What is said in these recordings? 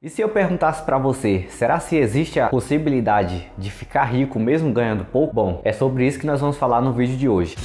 E se eu perguntasse para você, será se existe a possibilidade de ficar rico mesmo ganhando pouco? Bom, é sobre isso que nós vamos falar no vídeo de hoje.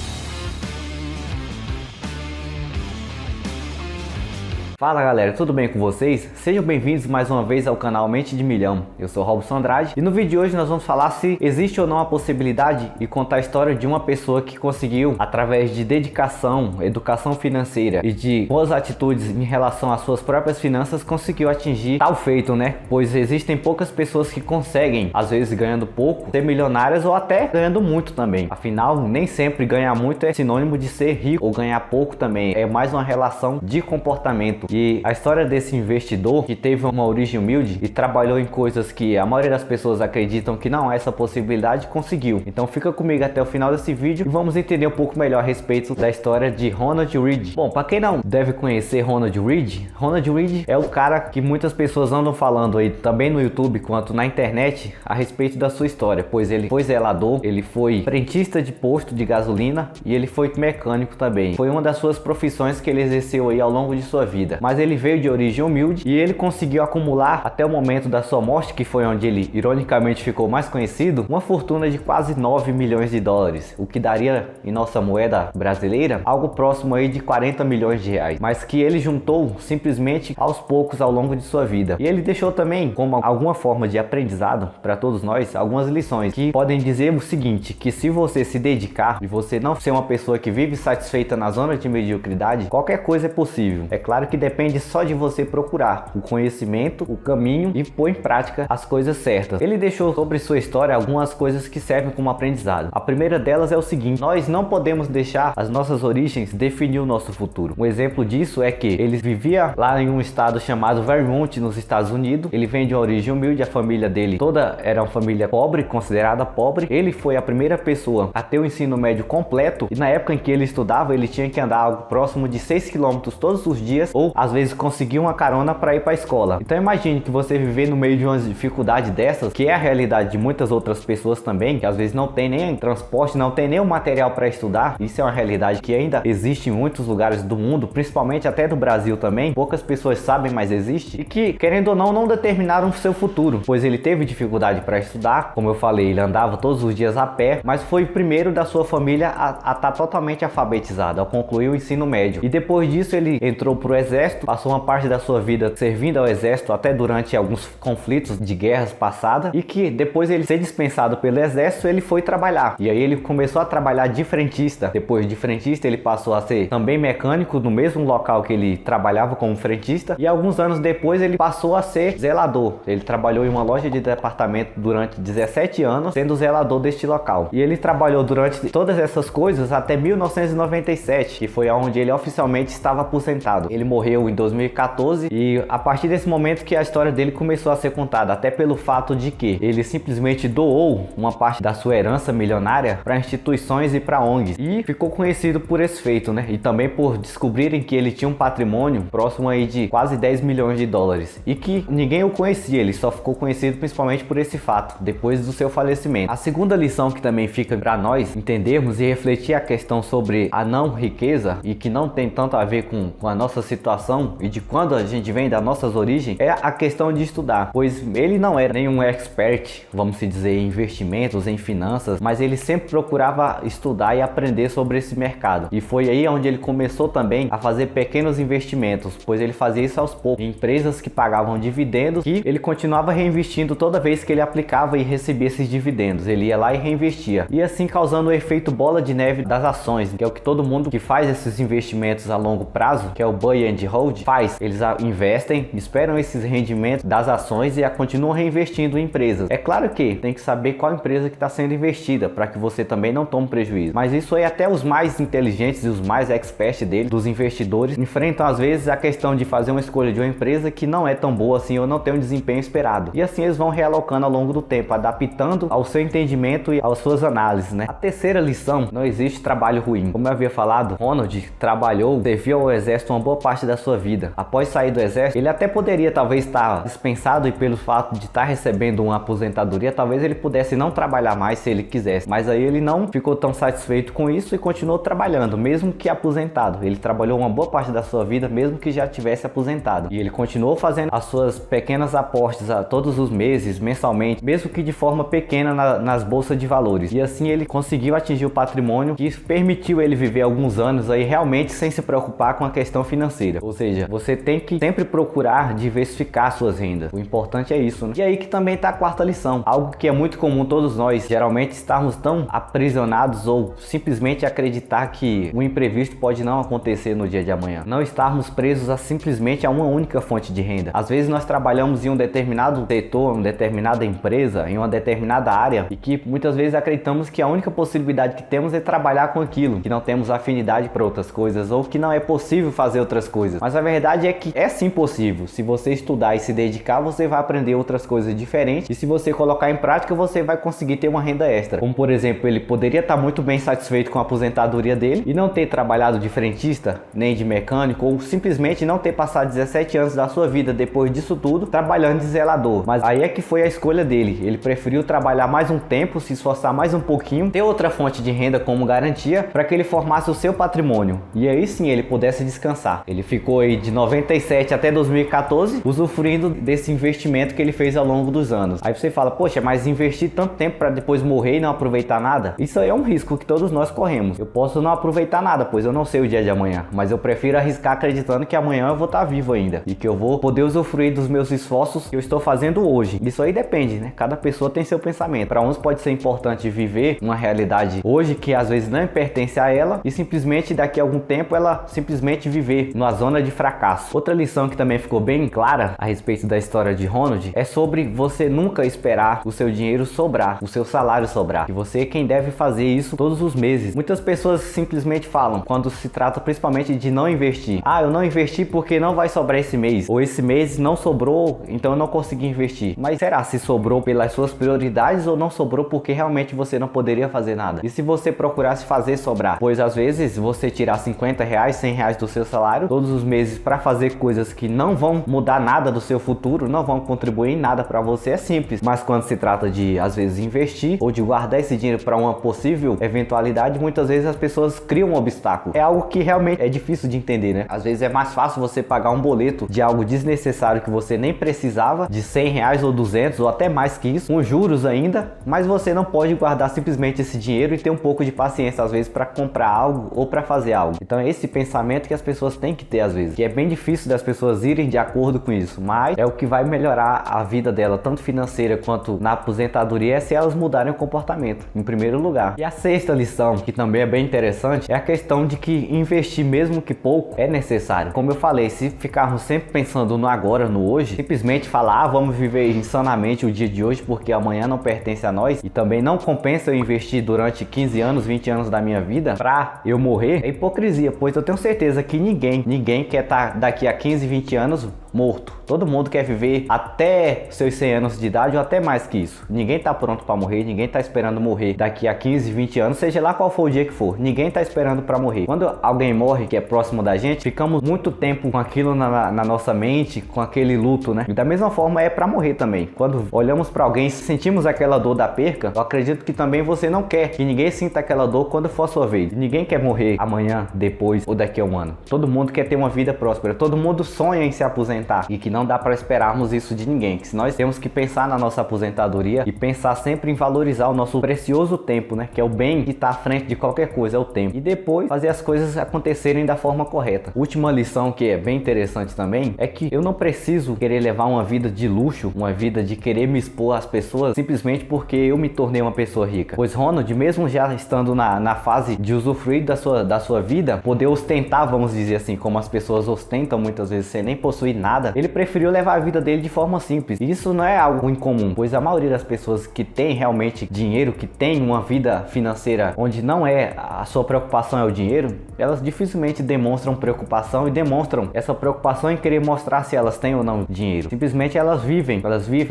Fala galera, tudo bem com vocês? Sejam bem-vindos mais uma vez ao canal Mente de Milhão. Eu sou Robson Andrade e no vídeo de hoje nós vamos falar se existe ou não a possibilidade e contar a história de uma pessoa que conseguiu, através de dedicação, educação financeira e de boas atitudes em relação às suas próprias finanças, conseguiu atingir tal feito, né? Pois existem poucas pessoas que conseguem, às vezes ganhando pouco, ser milionárias ou até ganhando muito também. Afinal, nem sempre ganhar muito é sinônimo de ser rico ou ganhar pouco também. É mais uma relação de comportamento. E a história desse investidor que teve uma origem humilde e trabalhou em coisas que a maioria das pessoas acreditam que não há essa possibilidade, conseguiu. Então fica comigo até o final desse vídeo e vamos entender um pouco melhor a respeito da história de Ronald Read. Bom, para quem não deve conhecer Ronald Read é o cara que muitas pessoas andam falando aí, também no YouTube quanto na internet, a respeito da sua história, pois ele foi zelador, ele foi frentista de posto de gasolina e ele foi mecânico também. Foi uma das suas profissões que ele exerceu aí ao longo de sua vida. Mas ele veio de origem humilde e ele conseguiu acumular até o momento da sua morte, que foi onde ele ironicamente ficou mais conhecido, uma fortuna de quase 9 milhões de dólares, o que daria em nossa moeda brasileira algo próximo aí de 40 milhões de reais, mas que ele juntou simplesmente aos poucos ao longo de sua vida. E ele deixou também como alguma forma de aprendizado para todos nós algumas lições que podem dizer o seguinte, que se você se dedicar e você não ser uma pessoa que vive satisfeita na zona de mediocridade, qualquer coisa é possível. É claro que depende só de você procurar o conhecimento, o caminho e pôr em prática as coisas certas. Ele deixou sobre sua história algumas coisas que servem como aprendizado. A primeira delas é o seguinte: nós não podemos deixar as nossas origens definir o nosso futuro. Um exemplo disso é que ele vivia lá em um estado chamado Vermont, nos Estados Unidos. Ele vem de uma origem humilde, a família dele toda era uma família pobre, considerada pobre. Ele foi a primeira pessoa a ter o ensino médio completo e na época em que ele estudava, ele tinha que andar algo próximo de 6 quilômetros todos os dias ou às vezes conseguir uma carona para ir para a escola. Então imagine que você viver no meio de uma dificuldade dessas, que é a realidade de muitas outras pessoas também, que às vezes não tem nem transporte, não tem nem o material para estudar. Isso é uma realidade que ainda existe em muitos lugares do mundo, principalmente até do Brasil também. Poucas pessoas sabem, mas existe. E que, querendo ou não determinaram o seu futuro, pois ele teve dificuldade para estudar. Como eu falei, ele andava todos os dias a pé, mas foi o primeiro da sua família a estar totalmente alfabetizado, ao concluir o ensino médio. E depois disso ele entrou para o exército, passou uma parte da sua vida servindo ao exército, até durante alguns conflitos de guerras passadas, e que depois ele ser dispensado pelo exército, ele foi trabalhar. E aí ele começou a trabalhar de frentista. Depois de frentista, ele passou a ser também mecânico no mesmo local que ele trabalhava como frentista, e alguns anos depois ele passou a ser zelador. Ele trabalhou em uma loja de departamento durante 17 anos, sendo zelador deste local. E ele trabalhou durante todas essas coisas até 1997, que foi onde ele oficialmente estava aposentado. Ele morreu em 2014 e a partir desse momento que a história dele começou a ser contada, até pelo fato de que ele simplesmente doou uma parte da sua herança milionária para instituições e para ONGs, e ficou conhecido por esse feito, né? E também por descobrirem que ele tinha um patrimônio próximo aí de quase 10 milhões de dólares e que ninguém o conhecia. Ele só ficou conhecido principalmente por esse fato, depois do seu falecimento. A segunda lição que também fica para nós entendermos e refletir a questão sobre a não riqueza, e que não tem tanto a ver com a nossa situação e de quando a gente vem das nossas origens, é a questão de estudar, pois ele não era nenhum expert, vamos dizer, em investimentos, em finanças, mas ele sempre procurava estudar e aprender sobre esse mercado, e foi aí onde ele começou também a fazer pequenos investimentos, pois ele fazia isso aos poucos, em empresas que pagavam dividendos, e ele continuava reinvestindo toda vez que ele aplicava e recebia esses dividendos, ele ia lá e reinvestia, e assim causando o efeito bola de neve das ações, que é o que todo mundo que faz esses investimentos a longo prazo, que é o buy and hold, faz. Eles investem, esperam esses rendimentos das ações e continuam reinvestindo em empresas. É claro que tem que saber qual empresa que está sendo investida para que você também não tome prejuízo. Mas isso aí até os mais inteligentes e os mais experts dele, dos investidores, enfrentam às vezes a questão de fazer uma escolha de uma empresa que não é tão boa assim ou não tem um desempenho esperado. E assim eles vão realocando ao longo do tempo, adaptando ao seu entendimento e às suas análises, né? A terceira lição: não existe trabalho ruim. Como eu havia falado, Ronald trabalhou, serviu ao exército uma boa parte da sua sua vida. Após sair do exército, ele até poderia talvez estar dispensado, e pelo fato de estar recebendo uma aposentadoria, talvez ele pudesse não trabalhar mais se ele quisesse. Mas aí ele não ficou tão satisfeito com isso e continuou trabalhando, mesmo que aposentado. Ele trabalhou uma boa parte da sua vida, mesmo que já tivesse aposentado. E ele continuou fazendo as suas pequenas apostas a todos os meses, mensalmente, mesmo que de forma pequena nas bolsas de valores. E assim ele conseguiu atingir o patrimônio que permitiu ele viver alguns anos aí realmente sem se preocupar com a questão financeira. Ou seja, você tem que sempre procurar diversificar suas rendas. O importante é isso, né? E aí que também está a quarta lição. Algo que é muito comum todos nós, geralmente, estarmos tão aprisionados ou simplesmente acreditar que o imprevisto pode não acontecer no dia de amanhã. Não estarmos presos simplesmente a uma única fonte de renda. Às vezes nós trabalhamos em um determinado setor, uma determinada empresa, em uma determinada área, e que muitas vezes acreditamos que a única possibilidade que temos é trabalhar com aquilo, que não temos afinidade para outras coisas, ou que não é possível fazer outras coisas. Mas a verdade é que é sim possível. Se você estudar e se dedicar, você vai aprender outras coisas diferentes, e se você colocar em prática, você vai conseguir ter uma renda extra. Como por exemplo, ele poderia estar muito bem satisfeito com a aposentadoria dele e não ter trabalhado de frentista, nem de mecânico, ou simplesmente não ter passado 17 anos da sua vida depois disso tudo trabalhando de zelador. Mas aí é que foi a escolha dele. Ele preferiu trabalhar mais um tempo, se esforçar mais um pouquinho, ter outra fonte de renda como garantia para que ele formasse o seu patrimônio, e aí sim ele pudesse descansar. Ele ficou aí de 97 até 2014 usufruindo desse investimento que ele fez ao longo dos anos. Aí você fala, poxa, mas investir tanto tempo para depois morrer e não aproveitar nada? Isso aí é um risco que todos nós corremos. Eu posso não aproveitar nada, pois eu não sei o dia de amanhã, mas eu prefiro arriscar acreditando que amanhã eu vou estar vivo ainda e que eu vou poder usufruir dos meus esforços que eu estou fazendo hoje. Isso aí depende, né? Cada pessoa tem seu pensamento. Para uns pode ser importante viver uma realidade hoje que às vezes não pertence a ela, e simplesmente daqui a algum tempo ela simplesmente viver numa zona de fracasso. Outra lição que também ficou bem clara a respeito da história de Ronald é sobre você nunca esperar o seu dinheiro sobrar, o seu salário sobrar, e você é quem deve fazer isso todos os meses. Muitas pessoas simplesmente falam, quando se trata principalmente de não investir, eu não investi porque não vai sobrar esse mês, ou esse mês não sobrou, então eu não consegui investir. Mas será se sobrou pelas suas prioridades ou não sobrou porque realmente você não poderia fazer nada? E se você procurasse fazer sobrar? Pois às vezes você tirar 50 reais, 100 reais do seu salário todos os meses para fazer coisas que não vão mudar nada do seu futuro, não vão contribuir em nada para você, é simples. Mas quando se trata de às vezes investir ou de guardar esse dinheiro para uma possível eventualidade, muitas vezes as pessoas criam um obstáculo. É algo que realmente é difícil de entender, né? Às vezes é mais fácil você pagar um boleto de algo desnecessário que você nem precisava, de 100 reais ou 200 ou até mais que isso, com juros ainda, mas você não pode guardar simplesmente esse dinheiro e ter um pouco de paciência às vezes para comprar algo ou para fazer algo. Então é esse pensamento que as pessoas têm que ter às vezes, que é bem difícil das pessoas irem de acordo com isso, mas é o que vai melhorar a vida dela, tanto financeira quanto na aposentadoria, é se elas mudarem o comportamento, em primeiro lugar. E a sexta lição, que também é bem interessante, é a questão de que investir mesmo que pouco é necessário. Como eu falei, se ficarmos sempre pensando no agora, no hoje, simplesmente falar, vamos viver insanamente o dia de hoje porque amanhã não pertence a nós, e também não compensa eu investir durante 15 anos, 20 anos da minha vida pra eu morrer, é hipocrisia, pois eu tenho certeza que ninguém quer estar daqui a 15, 20 anos morto. Todo mundo quer viver até seus 100 anos de idade ou até mais que isso. Ninguém tá pronto para morrer, ninguém tá esperando morrer daqui a 15, 20 anos, seja lá qual for o dia que for. Ninguém tá esperando para morrer. Quando alguém morre que é próximo da gente, ficamos muito tempo com aquilo na nossa mente, com aquele luto, né? E da mesma forma é para morrer também. Quando olhamos para alguém e sentimos aquela dor da perca, eu acredito que também você não quer que ninguém sinta aquela dor quando for a sua vez. Ninguém quer morrer amanhã, depois ou daqui a um ano. Todo mundo quer ter uma vida próspera. Todo mundo sonha em se aposentar. E que não dá para esperarmos isso de ninguém, que se nós temos que pensar na nossa aposentadoria e pensar sempre em valorizar o nosso precioso tempo, né, que é o bem que está à frente de qualquer coisa, é o tempo, e depois fazer as coisas acontecerem da forma correta. Última lição que é bem interessante também é que eu não preciso querer levar uma vida de luxo, uma vida de querer me expor às pessoas simplesmente porque eu me tornei uma pessoa rica. Pois Ronald, mesmo já estando na fase de usufruir da sua vida, poder ostentar, vamos dizer assim, como as pessoas ostentam muitas vezes sem nem possuir nada, nada. Ele preferiu levar a vida dele de forma simples. E isso não é algo incomum, pois a maioria das pessoas que tem realmente dinheiro, que tem uma vida financeira onde não é a sua preocupação é o dinheiro, elas dificilmente demonstram preocupação e demonstram essa preocupação em querer mostrar se elas têm ou não dinheiro. Simplesmente elas vivem,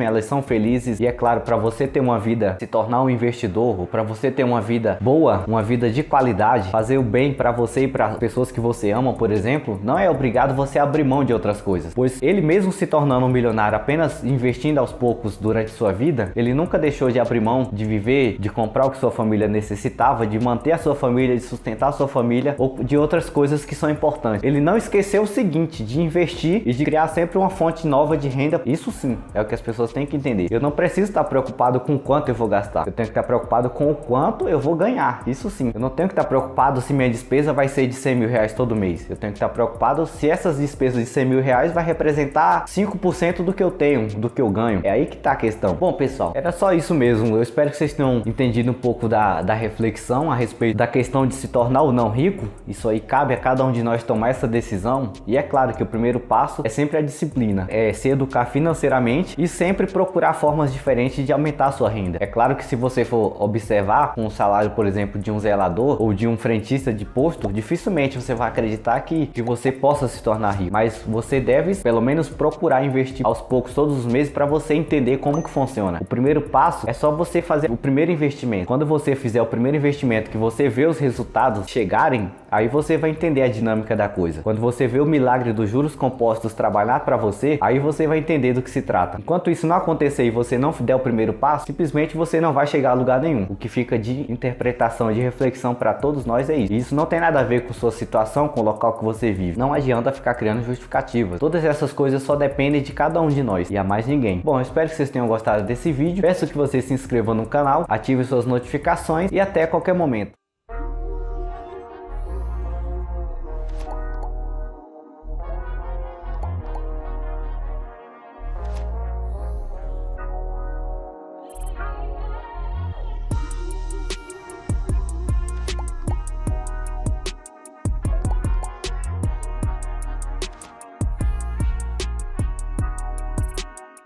elas são felizes. E é claro, para você ter uma vida, se tornar um investidor, ou para você ter uma vida boa, uma vida de qualidade, fazer o bem para você e para as pessoas que você ama, por exemplo, não é obrigado você a abrir mão de outras coisas, pois ele mesmo se tornando um milionário apenas investindo aos poucos durante sua vida, ele nunca deixou de abrir mão de viver, de comprar o que sua família necessitava, de manter a sua família, de sustentar a sua família ou de outras coisas que são importantes. Ele não esqueceu o seguinte, de investir e de criar sempre uma fonte nova de renda. Isso sim, é o que as pessoas têm que entender. Eu não preciso estar preocupado com quanto eu vou gastar, eu tenho que estar preocupado com o quanto eu vou ganhar. Isso sim, eu não tenho que estar preocupado se minha despesa vai ser de 100 mil reais todo mês. Eu tenho que estar preocupado se essas despesas de 100 mil reais vai representar 5% do que eu tenho, do que eu ganho. É aí que tá a questão. Bom, pessoal, era só isso mesmo. Eu espero que vocês tenham entendido um pouco da reflexão a respeito da questão de se tornar ou não rico. Isso aí cabe a cada um de nós tomar essa decisão. E é claro que o primeiro passo é sempre a disciplina, é se educar financeiramente e sempre procurar formas diferentes de aumentar a sua renda. É claro que se você for observar com o salário, por exemplo, de um zelador ou de um frentista de posto, dificilmente você vai acreditar que você possa se tornar rico. Mas você deve pelo menos procurar investir aos poucos todos os meses para você entender como que funciona. O primeiro passo é só você fazer o primeiro investimento. Quando você fizer o primeiro investimento, que você vê os resultados chegarem, aí você vai entender a dinâmica da coisa. Quando você vê o milagre dos juros compostos trabalhar para você, aí você vai entender do que se trata. Enquanto isso não acontecer e você não der o primeiro passo, simplesmente você não vai chegar a lugar nenhum. O que fica de interpretação e de reflexão para todos nós é isso. E isso não tem nada a ver com sua situação, com o local que você vive. Não adianta ficar criando justificativas. Todas essas coisas só dependem de cada um de nós e a mais ninguém. Bom, eu espero que vocês tenham gostado desse vídeo. Peço que vocês se inscrevam no canal, ativem suas notificações e até qualquer momento.